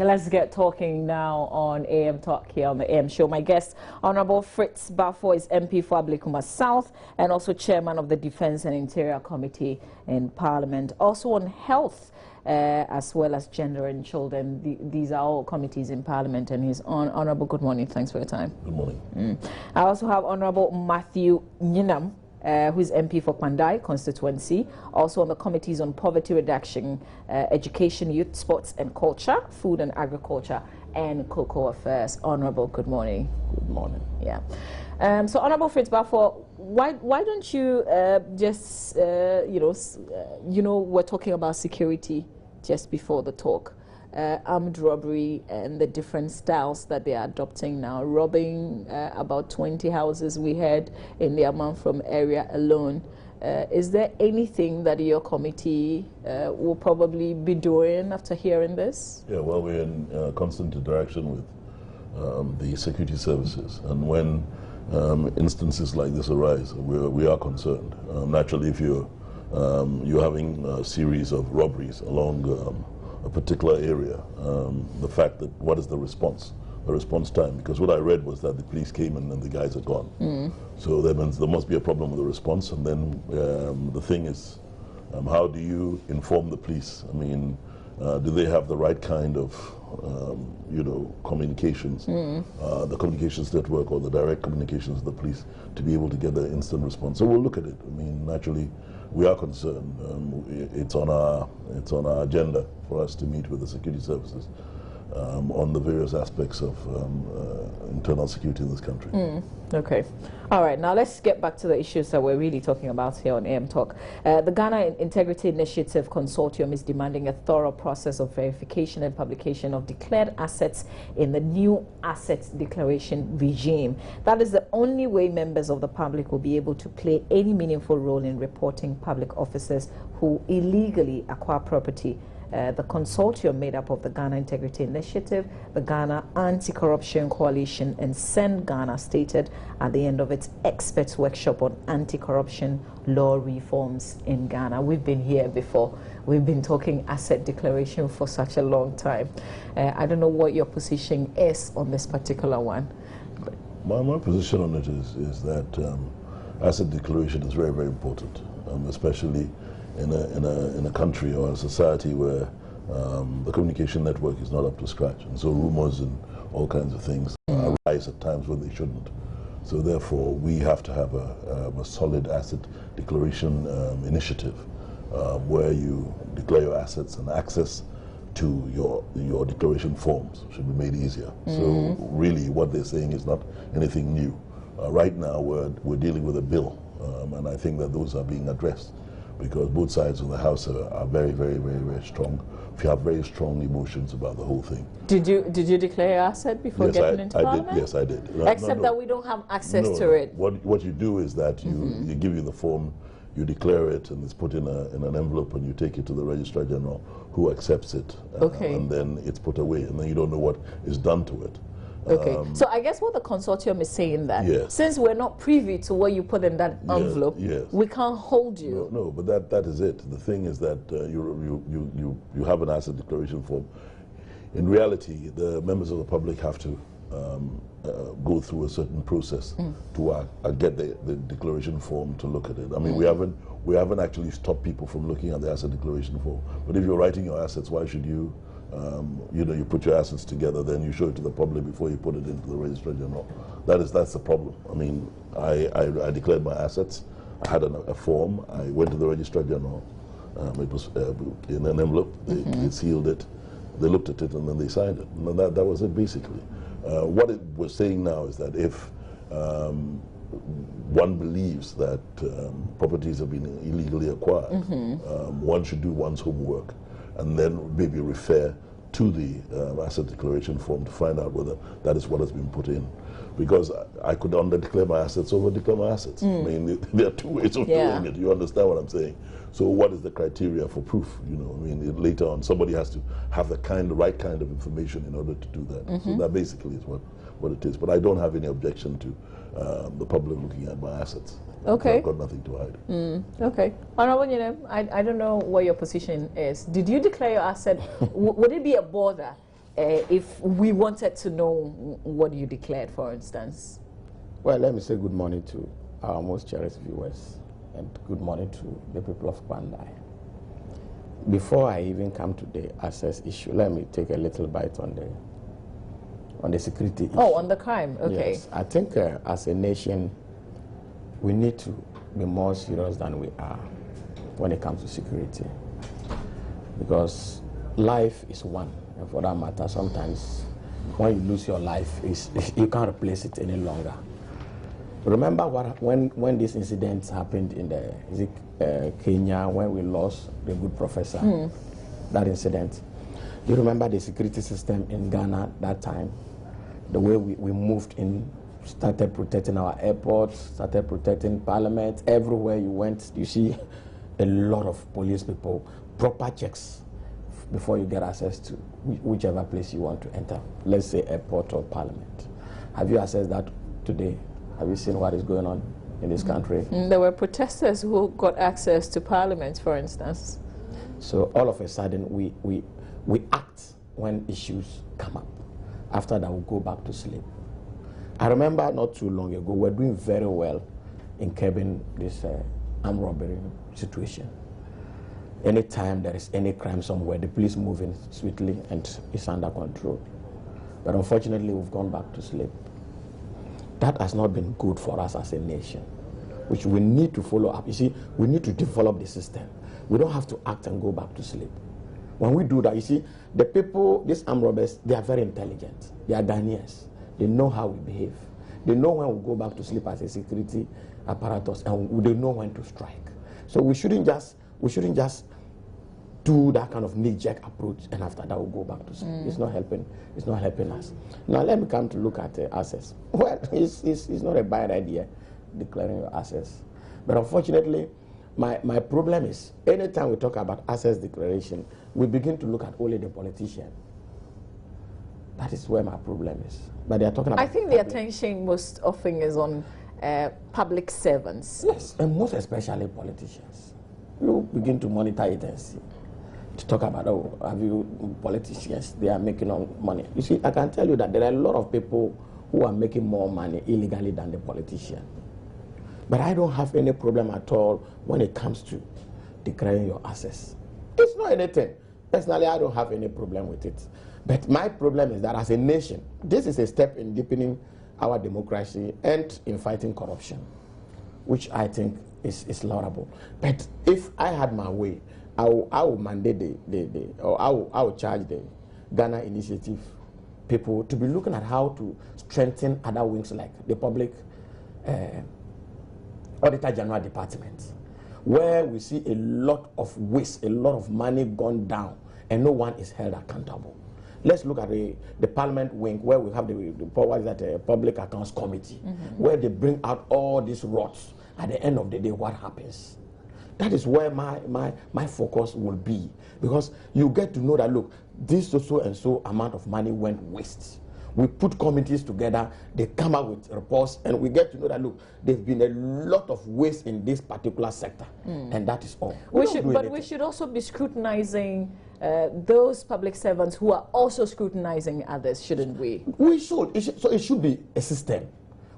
Let's get talking now on AM Talk here on the AM Show. My guest, Honorable Fritz Bafo, is MP for Ablekuma South and also Chairman of the Defense and Interior Committee in Parliament. Also on health, as well as gender and children. These are all committees in Parliament, and he's on. Honorable, good morning. Thanks for your time. Good morning. I also have Honorable Matthew Nyinam, who is MP for Kwandai constituency, also on the committees on poverty reduction, education, youth, sports and culture, food and agriculture, and cocoa affairs. Honorable, good morning. Good morning. Yeah. So, Honorable Fritz Bafo, why don't you just we're talking about security just before the talk. Armed robbery and the different styles that they are adopting now, robbing about 20 houses we had in the Amanfrom area alone. Is there anything that your committee will probably be doing after hearing this? Yeah, well, we're in constant interaction with the security services, and when instances like this arise, we are concerned. Naturally, if you're having a series of robberies along a particular area, the fact that what is the response time, because what I read was that the police came and then the guys are gone. So that means there must be a problem with the response, and then the thing is, how do you inform the police? I mean, do they have the right kind of communications, the communications network or the direct communications of the police to be able to get the instant response? So we'll look at it. I mean, naturally, we are concerned. It's on our agenda for us to meet with the security services on the various aspects of internal security in this country. Okay. All right. Now let's get back to the issues that we're really talking about here on AM Talk. The Ghana Integrity Initiative Consortium is demanding a thorough process of verification and publication of declared assets in the new asset declaration regime. That is the only way members of the public will be able to play any meaningful role in reporting public officers who illegally acquire property. The consortium made up of the Ghana Integrity Initiative, the Ghana Anti-Corruption Coalition, and Send Ghana stated at the end of its experts workshop on anti-corruption law reforms in Ghana. We've been here before. We've been talking asset declaration for such a long time. I don't know what your position is on this particular one. My position on it is that asset declaration is very, very important, especially in a country or a society where the communication network is not up to scratch, and so rumors and all kinds of things arise at times when they shouldn't. So therefore, we have to have a solid asset declaration initiative where you declare your assets, and access to your declaration forms should be made easier. So really, what they're saying is not anything new. Right now, we're dealing with a bill, and I think that those are being addressed, because both sides of the house are very, very, very, very strong. If you have very strong emotions about the whole thing. Did you declare your asset before getting into Parliament? Yes, I did. Except that we don't have access to it. What you do is that you give you the form, you declare it, and it's put in an envelope, and you take it to the Registrar General, who accepts it, and then it's put away, and then you don't know what is done to it. Okay, so I guess what the consortium is saying that since we're not privy to what you put in that envelope, we can't hold you. No, but that is it. The thing is that you have an asset declaration form. In reality, the members of the public have to go through a certain process to get the declaration form to look at it. I mean, we haven't actually stopped people from looking at the asset declaration form. But if you're writing your assets, why should you? You put your assets together, then you show it to the public before you put it into the Registrar General. That's the problem. I mean, I declared my assets. I had a form. I went to the Registrar General. It was in an envelope. They sealed it. They looked at it, and then they signed it. And that was it, basically. What it was saying now is that if one believes that properties have been illegally acquired, one should do one's homework, and then maybe refer to the asset declaration form to find out whether that is what has been put in. Because I could under-declare my assets, over-declare my assets. I mean, there are two ways of doing it. You understand what I'm saying? So what is the criteria for proof? I mean, later on, somebody has to have the right kind of information in order to do that. So that basically is what it is. But I don't have any objection to the public looking at my assets. Okay. I've got nothing to hide. Okay. Honorable, I don't know what your position is. Did you declare your asset? Would it be a bother if we wanted to know what you declared, for instance? Well, let me say good morning to our most cherished viewers, and good morning to the people of Kwandai. Before I even come to the access issue, let me take a little bite on the security issue. Oh, on the crime, okay. Yes, I think as a nation, we need to be more serious than we are when it comes to security. Because life is one, and for that matter, sometimes when you lose your life, you can't replace it any longer. Remember when these incidents happened in Kenya, when we lost the good professor, that incident? Do you remember the security system in Ghana that time? The way we moved in, started protecting our airports, started protecting parliament. Everywhere you went, you see a lot of police people, proper checks before you get access to whichever place you want to enter. Let's say airport or parliament. Have you accessed that today? Have you seen what is going on in this country? There were protesters who got access to parliament, for instance. So all of a sudden, we act when issues come up. After that, we go back to sleep. I remember not too long ago, we're doing very well in curbing this armed robbery situation. Anytime there is any crime somewhere, the police move in swiftly and it's under control. But unfortunately, we've gone back to sleep. That has not been good for us as a nation, which we need to follow up. You see, we need to develop the system. We don't have to act and go back to sleep. When we do that, you see, the people, these armed robbers, they are very intelligent. They are Ghanaians. They know how we behave. They know when we go back to sleep as a security apparatus, and they know when to strike. So we shouldn't just do that kind of knee-jerk approach, and after that we'll go back to sleep. It's not helping. It's not helping us. Now let me come to look at access. Well, it's not a bad idea declaring your access, but unfortunately, my problem is anytime we talk about access declaration, we begin to look at only the politician. That is where my problem is. But they are talking about. I think the attention most often is on public servants. Yes, and most especially politicians. You begin to monitor it and see. To talk about, oh, have you politicians, they are making money. You see, I can tell you that there are a lot of people who are making more money illegally than the politician. But I don't have any problem at all when it comes to declaring your assets. It's not anything. Personally, I don't have any problem with it. But my problem is that as a nation, this is a step in deepening our democracy and in fighting corruption, which I think is laudable. But if I had my way, I will mandate I will charge the Ghana Initiative people to be looking at how to strengthen other wings like the public Auditor General Department, where we see a lot of waste, a lot of money gone down, and no one is held accountable. Let's look at the Parliament wing, where we have the Public Accounts Committee, where they bring out all these rots. At the end of the day, what happens? That is where my focus will be, because you get to know that, look, this so and so amount of money went waste. We put committees together, they come out with reports, and we get to know that, look, there's been a lot of waste in this particular sector, and that is all. We should also be scrutinizing those public servants who are also scrutinizing others, shouldn't we? We should. So it should be a system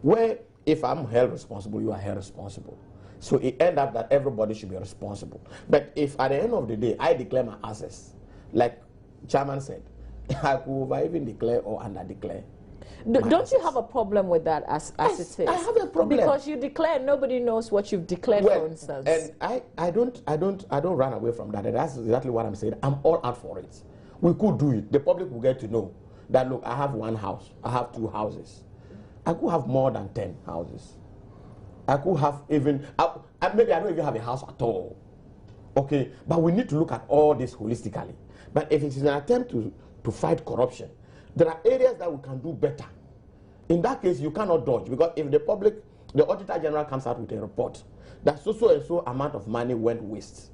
where if I'm held responsible, you are held responsible. So it ends up that everybody should be responsible. But if at the end of the day, I declare my assets, like Chairman said, I could even declare or under-declare. Don't you have a problem with that as it is? I have a problem. Because you declare, nobody knows what you've declared, for instance. And I don't run away from that. And that's exactly what I'm saying. I'm all out for it. We could do it. The public will get to know that, look, I have one house, I have 2 houses. I could have more than 10 houses. I could have even, maybe I don't even have a house at all. Okay, but we need to look at all this holistically. But if it is an attempt to fight corruption, there are areas that we can do better. In that case, you cannot dodge, because if the Auditor General comes out with a report that so and so amount of money went waste,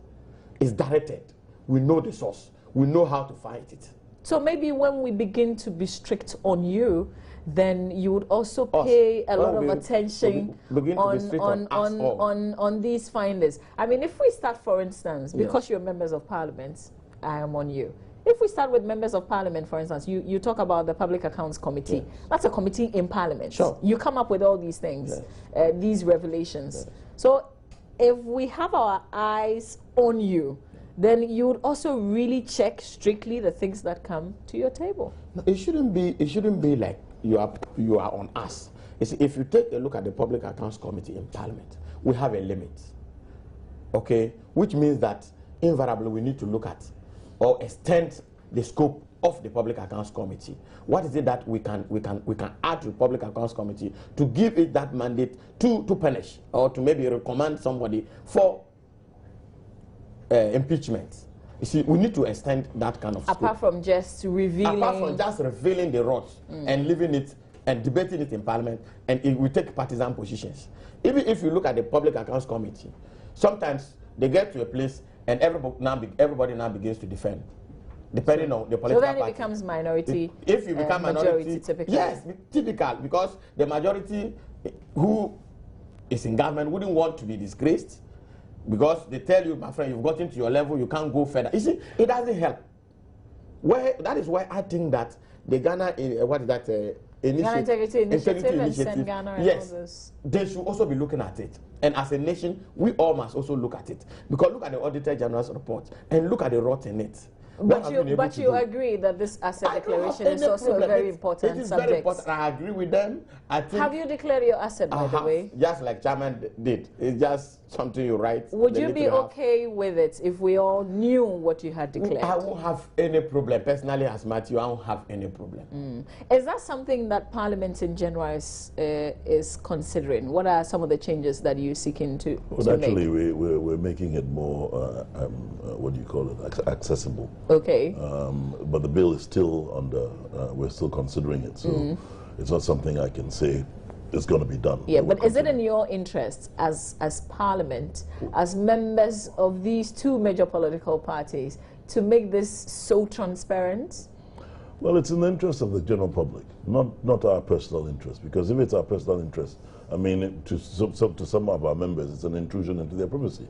it's directed. We know the source. We know how to fight it. So maybe when we begin to be strict on you, then you would also pay a lot of attention on these findings. I mean, if we start, for instance, because you're members of parliament, I am on you. If we start with members of parliament, for instance, you talk about the Public Accounts Committee. Yes. That's a committee in parliament. Sure. You come up with all these things, Yes. these revelations. Yes. So if we have our eyes on you, then you would also really check strictly the things that come to your table. No, it shouldn't be like you are on us. If you take a look at the Public Accounts Committee in Parliament, we have a limit. Okay, which means that invariably we need to look at or extend the scope of the Public Accounts Committee. What is it that we can add to the Public Accounts Committee to give it that mandate to punish or to maybe recommend somebody for impeachment? You see, we need to extend that kind of scope. Apart from just revealing... Apart from just revealing the rods and leaving it and debating it in Parliament, and it will take partisan positions. Even if you look at the Public Accounts Committee, sometimes they get to a place and everybody now begins to defend, depending on the political party. So then it becomes minority. If you become minority, typically. Yes, typical, because the majority who is in government wouldn't want to be disgraced, because they tell you, my friend, you've gotten to your level, you can't go further. You see, it doesn't help. That is why I think that the Ghana, what is that? Ghana Integrity Initiative and Send Ghana and yes, others. They should also be looking at it. And as a nation, we all must also look at it. Because look at the Auditor General's report and look at the rot in it. But you agree that this asset declaration is also a very important subject. It is very important. I agree with them. I think have you declared your asset, by the way? Just like Chairman did. It's just something you write. Would you be okay with it if we all knew what you had declared? I won't have any problem. Personally, as Matthew, I won't have any problem. Is that something that Parliament in general is considering? What are some of the changes that you're seeking to actually, make? we're making it more, what do you call it, accessible. Okay. But the bill is still under, we're still considering it. So it's not something I can say it's going to be done. Yeah, but is it in your interest as Parliament, as members of these two major political parties, to make this so transparent? Well, it's in the interest of the general public, not our personal interest. Because if it's our personal interest, I mean, to some of our members, it's an intrusion into their privacy.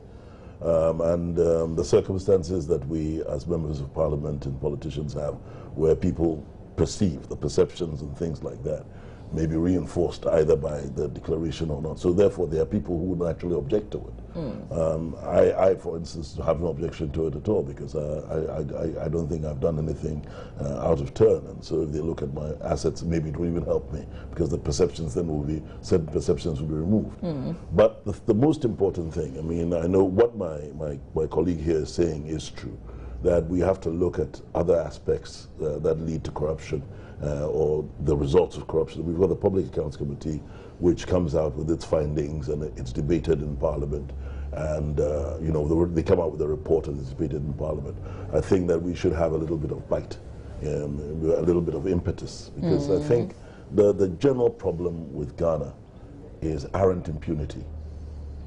The circumstances that we, as members of Parliament and politicians, have, where people perceive the perceptions and things like that, may be reinforced either by the declaration or not. So therefore, there are people who would actually object to it. I, for instance, have no objection to it at all, because I don't think I've done anything out of turn. And so if they look at my assets, maybe it will even help me, because the perceptions then will be, certain perceptions will be removed. But the most important thing, I mean, I know what my colleague here is saying is true, that we have to look at other aspects that lead to corruption, or the results of corruption. We've got the Public Accounts Committee, which comes out with its findings, and it's debated in Parliament. And you know, they come out with a report and it's debated in Parliament. I think that we should have a little bit of bite, a little bit of impetus, because I think the general problem with Ghana is arrant impunity.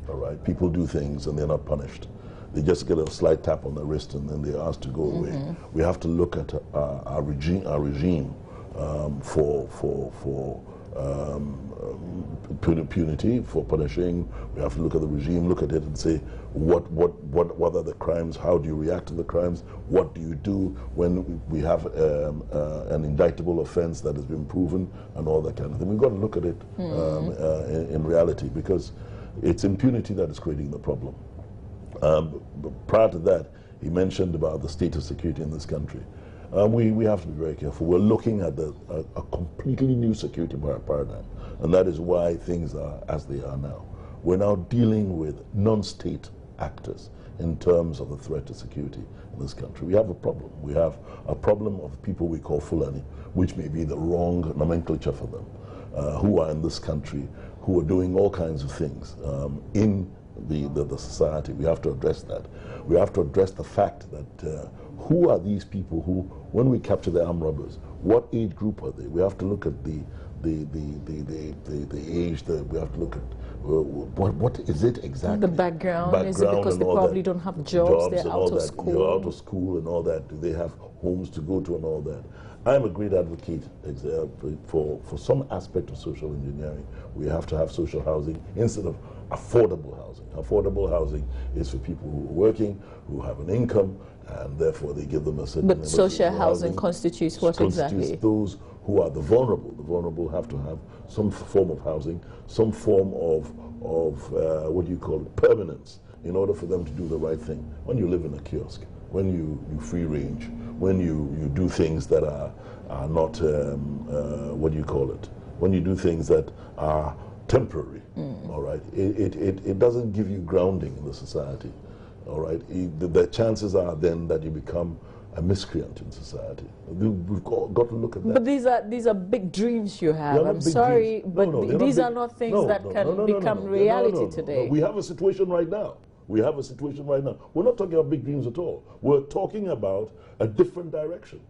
All right, people do things and they're not punished. They just get a slight tap on the wrist and then they're asked to go away. We have to look at our regime for impunity, for punishing. We have to look at the regime, look at it and say, what are the crimes? How do you react to the crimes? What do you do when we have an indictable offense that has been proven, and all that kind of thing? We've got to look at it in reality, because it's impunity that is creating the problem. Prior to that, he mentioned about the state of security in this country. We have to be very careful. We're looking at a completely new security paradigm, and that is why things are as they are now. We're now dealing with non-state actors in terms of the threat to security in this country. We have a problem. We have a problem of people we call Fulani, which may be the wrong nomenclature for them, who are in this country, who are doing all kinds of things in the society. We have to address that. We have to address the fact that who are these people who, when we capture the armed robbers, what age group are they? We have to look at the age. We have to look at what is it exactly? The background. Is it because they probably don't have jobs? They're out of school. You're out of school and all that. Do they have homes to go to and all that? I'm a great advocate for some aspect of social engineering. We have to have social housing instead of affordable housing. Affordable housing is for people who are working, who have an income, and therefore they give them a certain. But social housing constitutes what exactly? Those who are the vulnerable. The vulnerable have to have some form of housing, some form of what do you call it, permanence, in order for them to do the right thing. When you live in a kiosk, when you free range, when you do things that are not, what do you call it, when you do things that are temporary, all right, it doesn't give you grounding in the society, all right. The chances are then that you become a miscreant in society. We've got to look at that. But these are big dreams you have. I'm sorry, but these are not things that can become reality today. We have a situation right now. We're not talking about big dreams at all. We're talking about a different direction.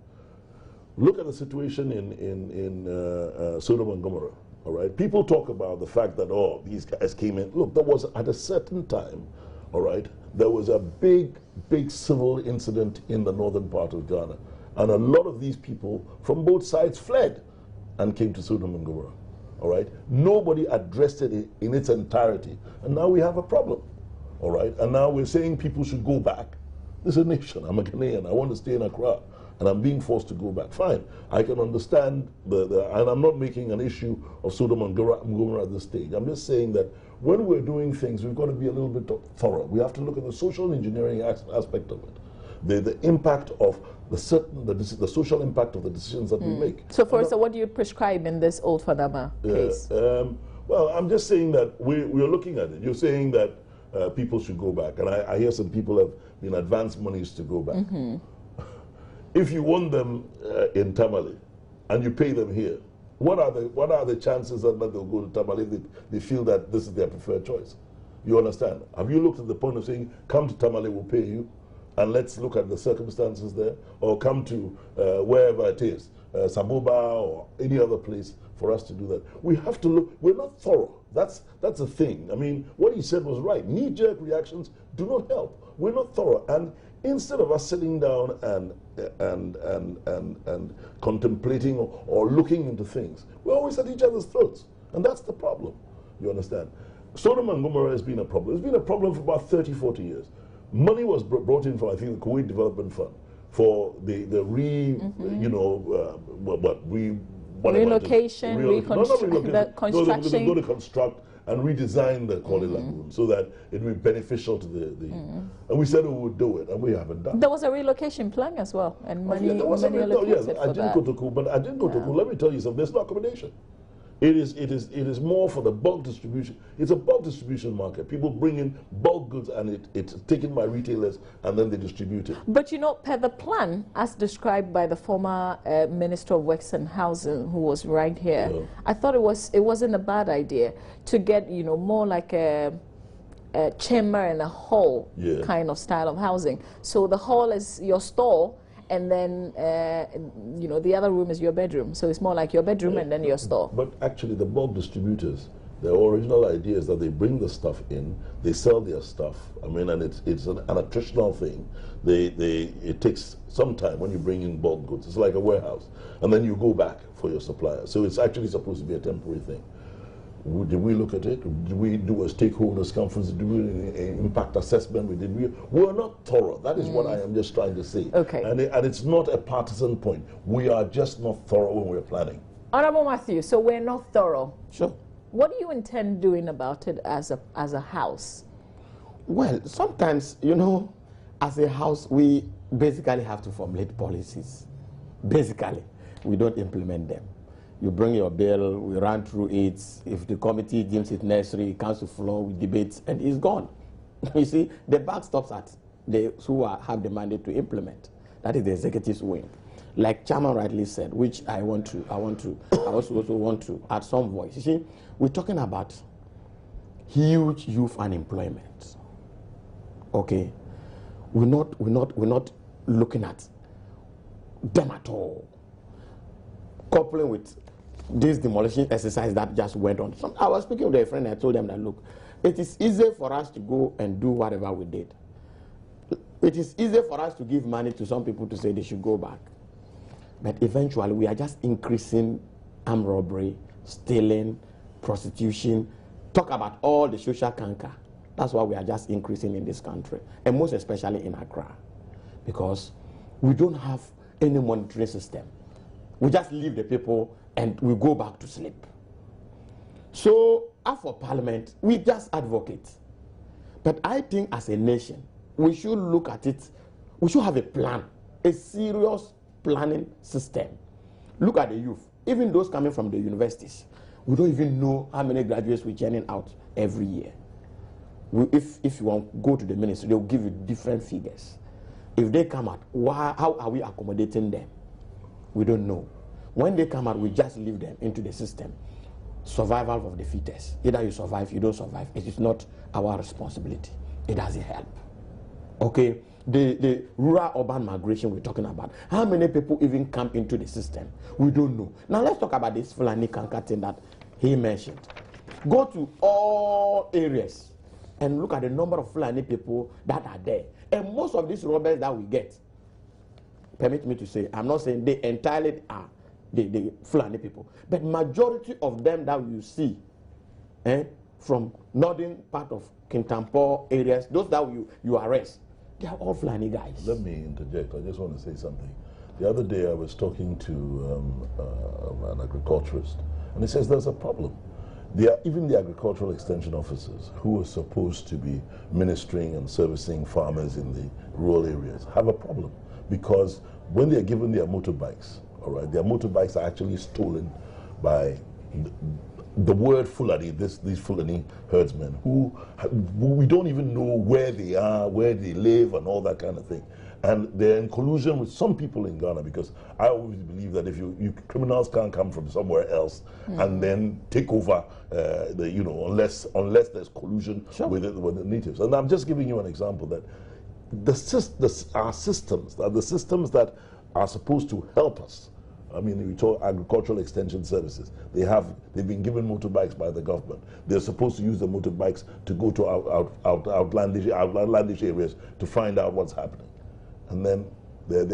Look at the situation in Sodom and Gomorrah. All right, people talk about the fact that these guys came in. Look, there was at a certain time, all right, there was a big civil incident in the northern part of Ghana, and a lot of these people from both sides fled and came to Sodom and Gomorrah. All right, nobody addressed it in its entirety, and now we have a problem. All right, and now we're saying people should go back. This is a nation. I'm a Ghanaian. I want to stay in Accra, and I'm being forced to go back. Fine, I can understand and I'm not making an issue of Sodom and Gomorrah at this stage. I'm just saying that when we're doing things, we've got to be a little bit thorough. We have to look at the social engineering aspect of it, the impact of the social impact of the decisions that we make. So, for instance, what do you prescribe in this Old Fadama case? Well, I'm just saying that we're looking at it. You're saying that people should go back, and I hear some people have been advanced monies to go back. If you want them in Tamale and you pay them here, what are the chances that they'll go to Tamale if they feel that this is their preferred choice? You understand? Have you looked at the point of saying, come to Tamale, we'll pay you, and let's look at the circumstances there, or come to wherever it is, Saboba or any other place, for us to do that? We have to look. We're not thorough. That's the thing. I mean, what he said was right. Knee-jerk reactions do not help. We're not thorough, and instead of us sitting down and contemplating or looking into things, we're always at each other's throats, and that's the problem. You understand? Sodom and Gomorrah has been a problem. It's been a problem for about 30, 40 years. Money was brought in from, I think, the Kuwait Development Fund for the relocation, construction. They're going to construct and redesign the Kwale Lagoon so that it will be beneficial to the and we said we would do it, and we haven't done it. There was a relocation plan as well, and money I allocated for didn't go to Kuwait, but I didn't go to Kuwait. Let me tell you something. There's no accommodation. It is more for the bulk distribution. It's a bulk distribution market. People bring in bulk goods, and it's taken by retailers, and then they distribute it. But you know, per the plan, as described by the former Minister of Works and Housing, who was right here, I thought it wasn't a bad idea to get, you know, more like a chamber and a hall kind of style of housing. So the hall is your store, and then, you know, the other room is your bedroom. So it's more like your bedroom and then your store. But actually, the bulk distributors, their original idea is that they bring the stuff in, they sell their stuff. I mean, and it's an attritional thing. It takes some time when you bring in bulk goods. It's like a warehouse. And then you go back for your supplier. So it's actually supposed to be a temporary thing. Did we look at it? Did we do a stakeholders conference? Did we impact assessment? We're not thorough. That is what I am just trying to say. Okay. And it's not a partisan point. We are just not thorough when we're planning. Honorable Matthew, so we're not thorough. Sure. What do you intend doing about it as a house? Well, sometimes, you know, as a house, we basically have to formulate policies. Basically, we don't implement them. You bring your bill, we run through it. If the committee deems it necessary, it comes to floor, we debate, and it's gone. You see, the buck stops at those who have the mandate to implement. That is the executive's wing. Like Chairman rightly said, which I also want to add some voice. You see, we're talking about huge youth unemployment. Okay, we're not looking at them at all. Coupling with this demolition exercise that just went on. I was speaking with a friend, I told them that, look, it is easy for us to go and do whatever we did. It is easy for us to give money to some people to say they should go back. But eventually, we are just increasing armed robbery, stealing, prostitution, talk about all the social canker. That's why we are just increasing in this country, and most especially in Accra. because we don't have any monitoring system. We just leave the people and we go back to sleep. So, as for Parliament, we just advocate. But I think as a nation, we should look at it, we should have a plan, a serious planning system. Look at the youth, even those coming from the universities. We don't even know how many graduates we're churning out every year. If you want to go to the ministry, they'll give you different figures. If they come out, how are we accommodating them? We don't know. When they come out, we just leave them into the system. Survival of the fittest. Either you survive, you don't survive. It is not our responsibility. It doesn't help. Okay? The rural-urban migration we're talking about. How many people even come into the system? We don't know. Now let's talk about this Fulani Kanka thing that he mentioned. Go to all areas and look at the number of Fulani people that are there. And most of these robbers that we get, permit me to say, I'm not saying they entirely are the Fulani people, but majority of them that you see from northern part of Kintampo areas, those that you arrest, they are all Fulani guys. Let me interject. I just want to say something. The other day I was talking to an agriculturist, and he says there's a problem. Even the agricultural extension officers who are supposed to be ministering and servicing farmers in the rural areas have a problem, because when they're given their motorbikes, all right, their motorbikes are actually stolen by the word Fulani, these Fulani herdsmen who we don't even know where they are, where they live, and all that kind of thing. And they're in collusion with some people in Ghana, because I always believe that if criminals can't come from somewhere else and then take over, unless there's collusion with the natives. And I'm just giving you an example that our systems are the systems that are supposed to help us. I mean, we talk agricultural extension services. They've been given motorbikes by the government. They're supposed to use the motorbikes to go to outlandish areas to find out what's happening. And then their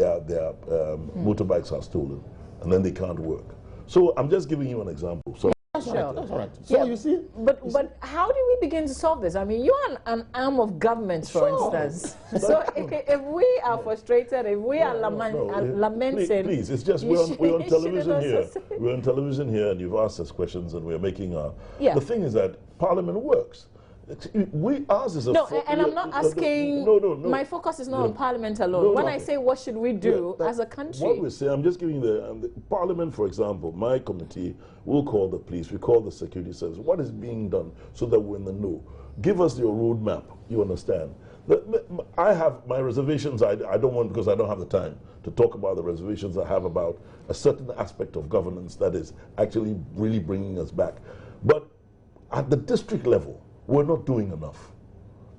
motorbikes are stolen, and then they can't work. So I'm just giving you an example. So that's right. That's right. So you see, but how do we begin to solve this? I mean, you are an arm of government, for instance. So if we are frustrated, if we are lamenting, please, it's just we're on television here. We're on television here, and you've asked us questions, and we're making our. Yeah. The thing is that Parliament works. Ours is and I'm not asking. No. My focus is not on Parliament alone. When I say what should we do as a country, what we say, I'm just giving the Parliament, for example. My committee will call the police, we call the security service. What is being done so that we're in the know? Give us your roadmap. You understand? I have my reservations. I don't want, because I don't have the time to talk about the reservations I have about a certain aspect of governance that is actually really bringing us back. But at the district level, we're not doing enough.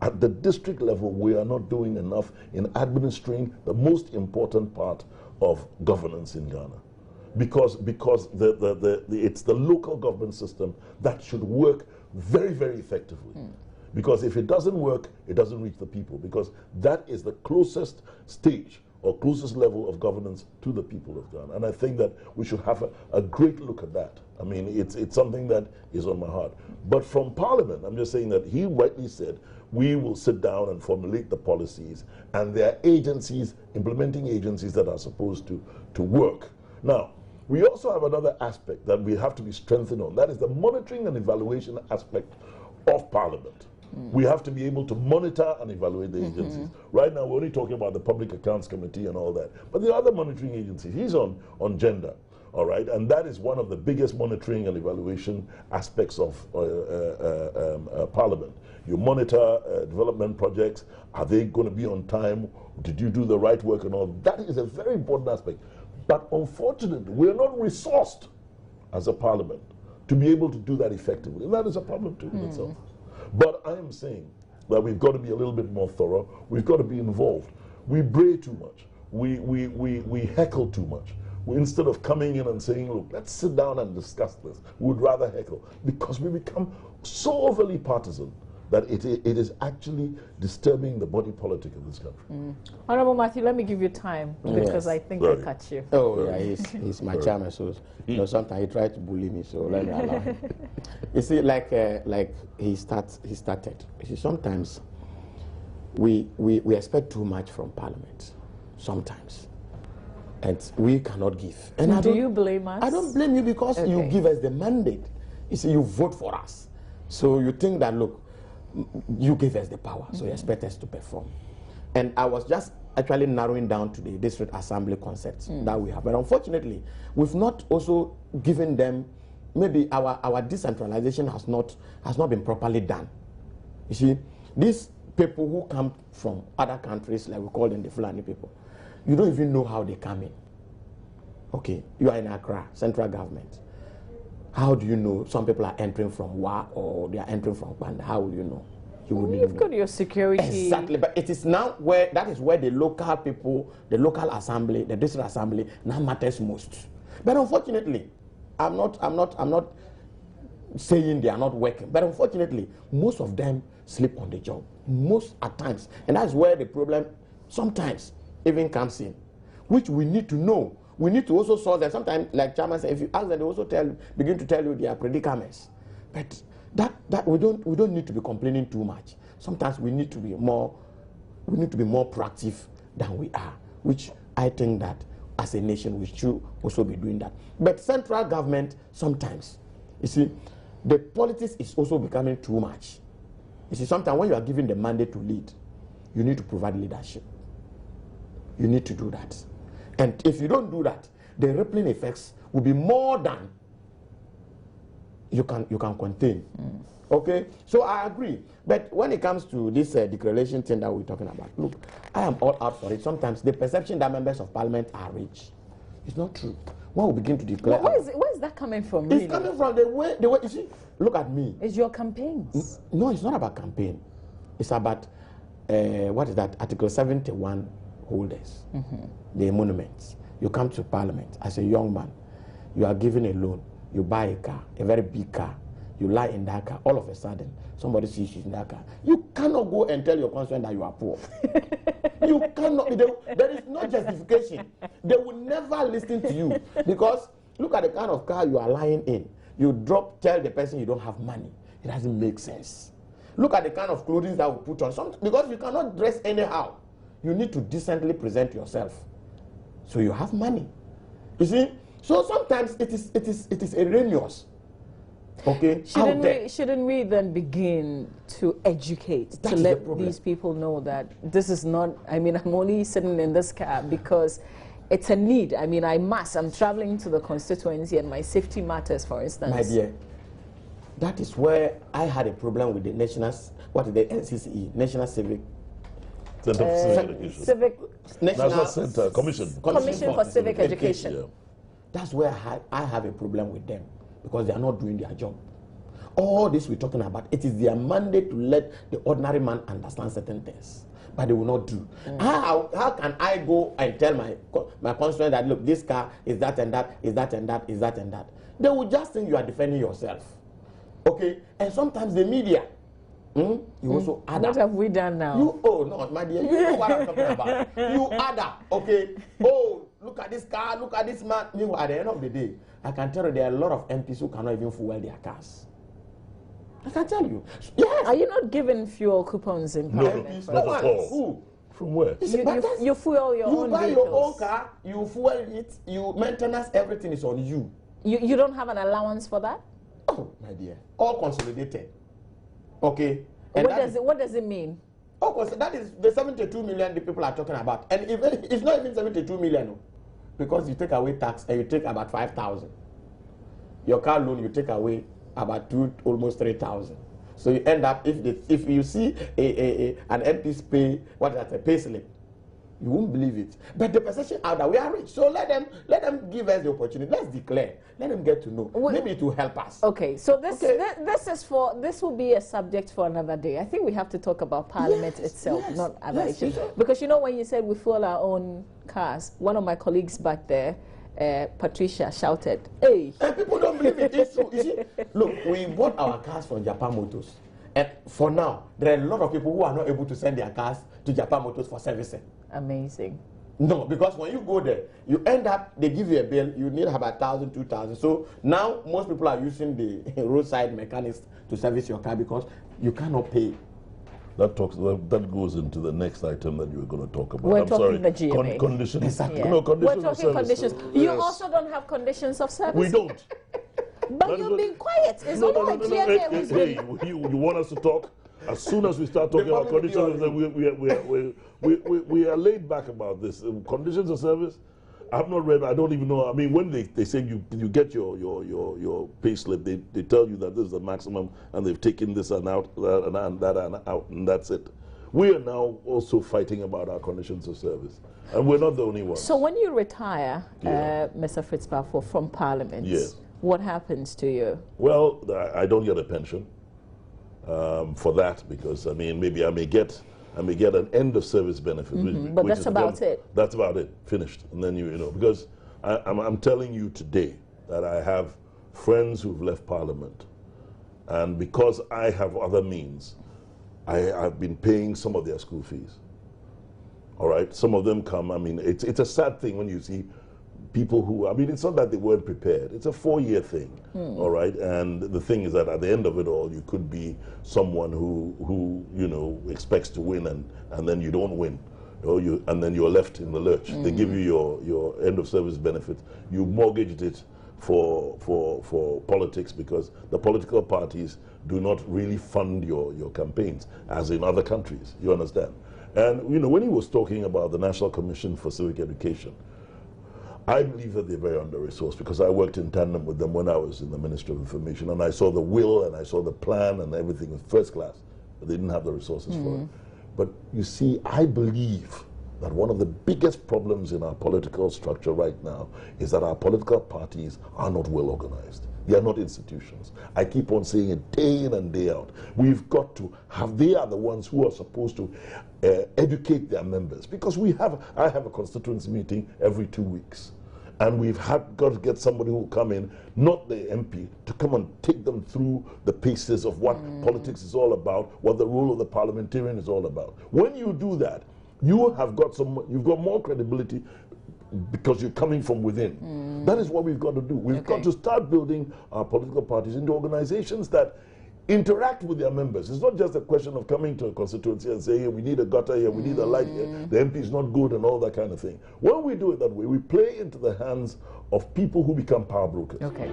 At the district level, we are not doing enough in administering the most important part of governance in Ghana. Because it's the local government system that should work very, very effectively. Because if it doesn't work, it doesn't reach the people, because that is the closest stage or closest level of governance to the people of Ghana. And I think that we should have a great look at that. I mean, it's something that is on my heart. But from Parliament, I'm just saying that he rightly said, we will sit down and formulate the policies, and there are agencies, implementing agencies that are supposed to work. Now, we also have another aspect that we have to be strengthened on. That is the monitoring and evaluation aspect of Parliament. We have to be able to monitor and evaluate the agencies. Right now, we're only talking about the Public Accounts Committee and all that. But the other monitoring agencies, he's on gender, all right? And that is one of the biggest monitoring and evaluation aspects of Parliament. You monitor development projects. Are they going to be on time? Did you do the right work and all? That is a very important aspect. But unfortunately, we're not resourced as a Parliament to be able to do that effectively. And that is a problem too in itself. But I am saying that we've got to be a little bit more thorough. We've got to be involved. We bray too much. We heckle too much. Instead of coming in and saying, look, let's sit down and discuss this, we would rather heckle, because we become so overly partisan that it is actually disturbing the body politic of this country. Honorable Matthew, let me give you time, because I think I catch you. Oh, yeah, he's my chairman, so sometimes he tries to bully me, so let me allow him. You see, like he started. You see, sometimes we expect too much from Parliament. sometimes. And we cannot give. And So do you blame us? I don't blame you because you give us the mandate. You see, you vote for us. So you think that, look, you gave us the power, so you expect us to perform. And I was just actually narrowing down to the district assembly concepts that we have. But unfortunately, we've not also given them, maybe our decentralization has not been properly done. You see, these people who come from other countries, like we call them the Fulani people, you don't even know how they come in. Okay, you are in Accra, central government. How do you know some people are entering from Wa or they are entering from Banda? How will you know? You wouldn't You've know. got your security. Exactly, but it is now where that is where the local people, the local assembly, the district assembly now matters most. But unfortunately, I'm not saying they are not working. But unfortunately, most of them sleep on the job. Most at times, and that's where the problem sometimes even comes in, which we need to know. We need to also solve that. Sometimes, like Chairman said, if you ask them, they also begin to tell you their predicaments. But that we don't need to be complaining too much. Sometimes we need to be more proactive than we are, which I think that as a nation we should also be doing that. But central government sometimes, you see, the politics is also becoming too much. You see, sometimes when you are given the mandate to lead, you need to provide leadership. You need to do that. And if you don't do that, the rippling effects will be more than you can contain. Okay, so I agree. But when it comes to this declaration thing that we're talking about, look, I am all out for it. Sometimes the perception that members of parliament are rich, it's not true. When we begin to declare, Where is that coming from? It's really? coming from the way you see. Look at me. It's your campaigns. No, it's not about campaign. It's about what is that? Article 71 holders, the emoluments. You come to parliament as a young man, you are given a loan, you buy a car, a very big car, you lie in that car, all of a sudden, somebody sees you in that car. You cannot go and tell your constituent that you are poor. You cannot, there is no justification. They will never listen to you because look at the kind of car you are lying in. You tell the person you don't have money. It doesn't make sense. Look at the kind of clothing that we put on. Because you cannot dress anyhow. You need to decently present yourself. So you have money. You see? So sometimes it is erroneous. Okay? Shouldn't we then begin to educate, to let these people know that this is not, I mean, I'm only sitting in this cab because it's a need. I mean, I'm traveling to the constituency and my safety matters, for instance. My dear, that is where I had a problem with the National NCCE, National Civic Center for Civic Education. National Center Commission for Civic Education. Yeah. That's where I have a problem with them because they are not doing their job. All this we're talking about, it is their mandate to let the ordinary man understand certain things, but they will not do. How can I go and tell my constituent that, look, this car is that and that, is that and that, is that and that? They will just think you are defending yourself. Okay? And sometimes the media, you also add up. What have we done now? No, my dear, you know what I'm talking about. You add up, okay? Oh, look at this car, look at this man. Meanwhile, at the end of the day, I can tell you there are a lot of MPs who cannot even fuel their cars. I can tell you. Yes. Are you not giving fuel coupons in Parliament? No, not at all. Who? From where? You fuel your own buy vehicles. your own car, you fuel it, you maintenance, everything is on you. You don't have an allowance for that? Oh, my dear. All consolidated. Okay? And what does it mean? Of course, that is the 72 million the people are talking about. And it's not even 72 million. Because you take away tax and you take about 5,000. Your car loan, you take away about almost 3,000. So you end up, if you see an MP's pay slip, you won't believe it. But the perception out that we are rich. So let them give us the opportunity. Let's declare. Let them get to know. Maybe it will help us. Okay. So this will be a subject for another day. I think we have to talk about Parliament itself, not other issues. Because when you said we fuel our own cars, one of my colleagues back there, Patricia, shouted, "Hey!" And people don't believe it. It's true. You see, look, we bought our cars from Japan Motors. And for now, there are a lot of people who are not able to send their cars to Japan Motors for servicing. Amazing. No, because when you go there, you end up, they give you a bill, you need about 1,000, 2,000. So now most people are using the roadside mechanics to service your car because you cannot pay. that goes into the next item that you were going to talk about. We're I'm talking sorry. the GMA. Conditions. Exactly. Yeah. No, conditions We're of talking service. conditions. You Yes. also don't have conditions of service. We don't. But you've been quiet. It's No, only no. GMA who's Hey, been... you want us to talk? As soon as we start talking about conditions of service, we are laid back about this. Conditions of service, I've not read, I don't even know. I mean, when they say you get your pay slip, they tell you that this is the maximum and they've taken this and out, that and out, and that's it. We are now also fighting about our conditions of service. And we're not the only ones. So when you retire, Mr. Fritz Balfour, from Parliament, yes. What happens to you? Well, I don't get a pension for that because, I mean, maybe I may get an end of service benefit. But that's about it. That's about it. Finished. And then you know, because I'm telling you today that I have friends who've left Parliament, and because I have other means, I've been paying some of their school fees. All right, some of them come. I mean, it's a sad thing when you see people who, I mean, it's not that they weren't prepared. It's a 4-year thing, all right? And the thing is that at the end of it all, you could be someone who you know, expects to win and then you don't win. And then you're left in the lurch. They give you your end of service benefit. You mortgaged it for politics because the political parties do not really fund your campaigns as in other countries. You understand? And you know, when he was talking about the National Commission for Civic Education, I believe that they're very under-resourced because I worked in tandem with them when I was in the Ministry of Information, and I saw the will and I saw the plan and everything was first class, but they didn't have the resources for it. But you see, I believe that one of the biggest problems in our political structure right now is that our political parties are not well organized. They are not institutions. I keep on saying it day in and day out. We've got to have, they are the ones who are supposed to educate their members, because I have a constituency meeting every 2 weeks. And we've got to get somebody who will come in, not the MP, to come and take them through the paces of what politics is all about, what the role of the parliamentarian is all about. When you do that, you've got more credibility because you're coming from within. That is what we've got to do. We've got to start building our political parties into organizations that interact with their members. It's not just a question of coming to a constituency and saying, hey, we need a gutter here, we need a light here, the MP is not good and all that kind of thing. When we do it that way, we play into the hands of people who become power brokers. Okay.